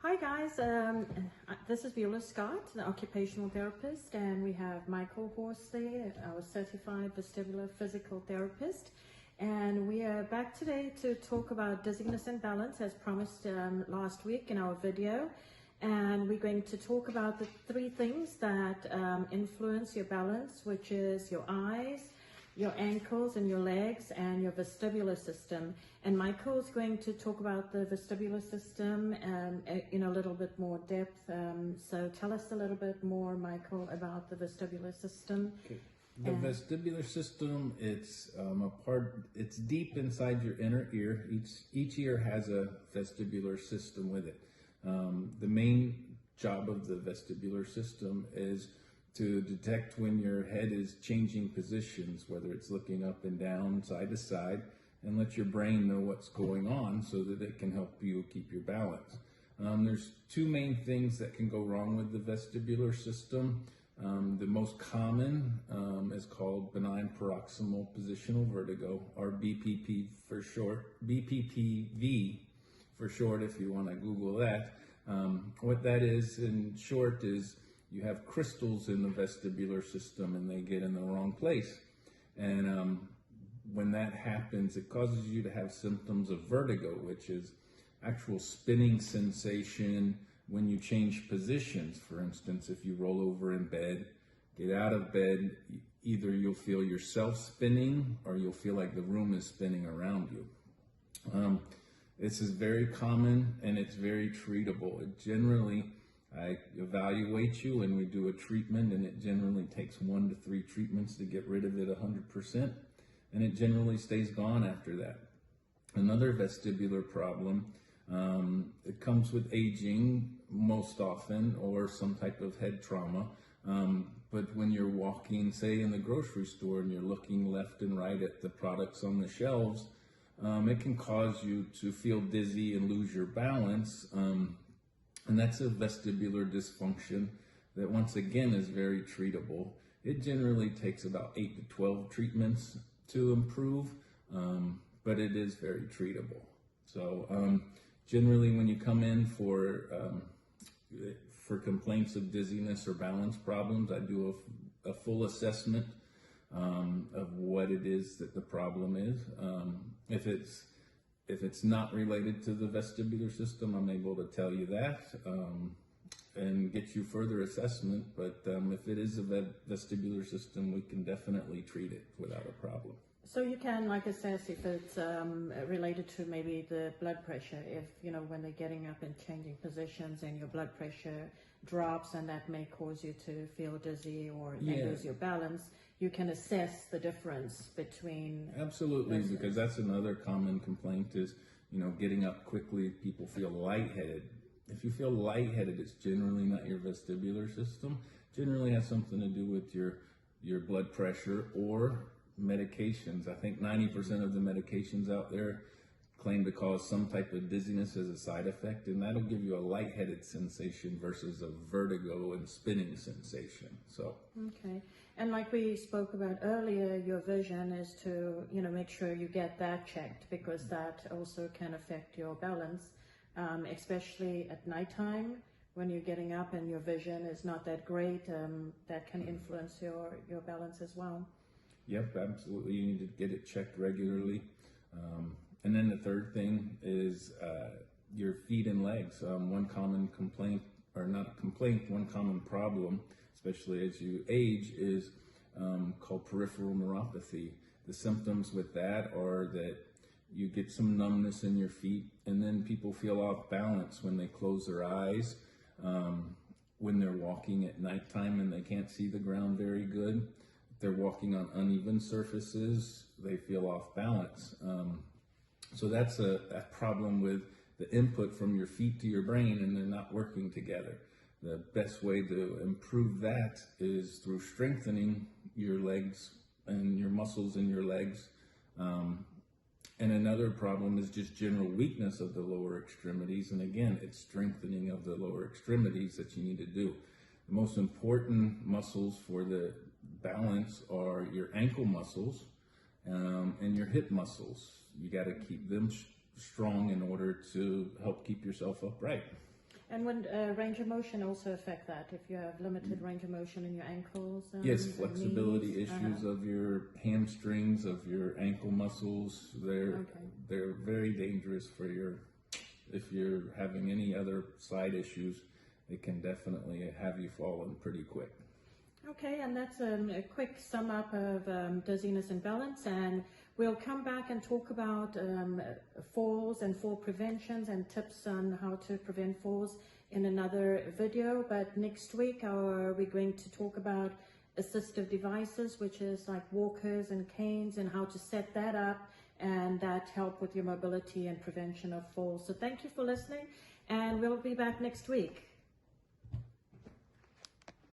Hi guys, this is Viola Scott, the occupational therapist, and we have Michael Horsley, our certified vestibular physical therapist. And we are back today to talk about dizziness and balance as promised last week in our video. And we're going to talk about the three things that influence your balance, which is your eyes, your ankles and your legs, and your vestibular system. And Michael's going to talk about the vestibular system in a little bit more depth. So tell us a little bit more, Michael, about the vestibular system. Okay. The vestibular system, it's deep inside your inner ear. Each ear has a vestibular system with it. The main job of the vestibular system is to detect when your head is changing positions, whether it's looking up and down, side to side, and let your brain know what's going on so that it can help you keep your balance. There's two main things that can go wrong with the vestibular system. The most common is called benign paroxysmal positional vertigo, or BPP for short, BPPV for short if you want to Google that. What that is in short is you have crystals in the vestibular system and they get in the wrong place. And when that happens, it causes you to have symptoms of vertigo, which is actual spinning sensation when you change positions. For instance, if you roll over in bed, get out of bed, either you'll feel yourself spinning or you'll feel like the room is spinning around you. This is very common and it's very treatable. I evaluate you and we do a treatment, and it generally takes 1 to 3 treatments to get rid of it 100%, and it generally stays gone after that. Another vestibular problem, it comes with aging most often, or some type of head trauma, but when you're walking, say in the grocery store, and you're looking left and right at the products on the shelves, it can cause you to feel dizzy and lose your balance. And that's a vestibular dysfunction that, once again, is very treatable. It generally takes about 8 to 12 treatments to improve, but it is very treatable. So generally when you come in for complaints of dizziness or balance problems, I do a full assessment of what it is that the problem is. If it's not related to the vestibular system, I'm able to tell you that and get you further assessment. But if it is a vestibular system, we can definitely treat it without a problem. So you can, like, assess if it's related to maybe the blood pressure, if, when they're getting up and changing positions and your blood pressure drops, and that may cause you to feel dizzy or lose your balance. You can assess the difference between... Absolutely, because that's another common complaint is, getting up quickly, people feel lightheaded. If you feel lightheaded, it's generally not your vestibular system. Generally has something to do with your blood pressure or medications. I think 90% of the medications out there claim to cause some type of dizziness as a side effect, and that'll give you a lightheaded sensation versus a vertigo and spinning sensation. So okay. And like we spoke about earlier, your vision is to make sure you get that checked, because that also can affect your balance, especially at nighttime when you're getting up and your vision is not that great. That can influence your balance as well. Yep, absolutely. You need to get it checked regularly. And then the third thing is your feet and legs. One common complaint, or not complaint, one common problem, especially as you age, is called peripheral neuropathy. The symptoms with that are that you get some numbness in your feet, and then people feel off balance when they close their eyes, when they're walking at nighttime and they can't see the ground very good. If they're walking on uneven surfaces, they feel off balance. So that's a problem with the input from your feet to your brain, and they're not working together. The best way to improve that is through strengthening your legs and your muscles in your legs. And another problem is just general weakness of the lower extremities. And again, it's strengthening of the lower extremities that you need to do. The most important muscles for the balance are your ankle muscles and your hip muscles. You got to keep them strong in order to help keep yourself upright. And would range of motion also affect that if you have limited range of motion in your ankles? Yes, and flexibility knees? issues of your hamstrings, of your ankle muscles. They're very dangerous for if you're having any other side issues, it can definitely have you falling pretty quick. Okay, and that's a quick sum up of dizziness and balance, and we'll come back and talk about falls and fall preventions and tips on how to prevent falls in another video. But next week we're going to talk about assistive devices, which is like walkers and canes, and how to set that up, and that help with your mobility and prevention of falls. So thank you for listening, and we'll be back next week.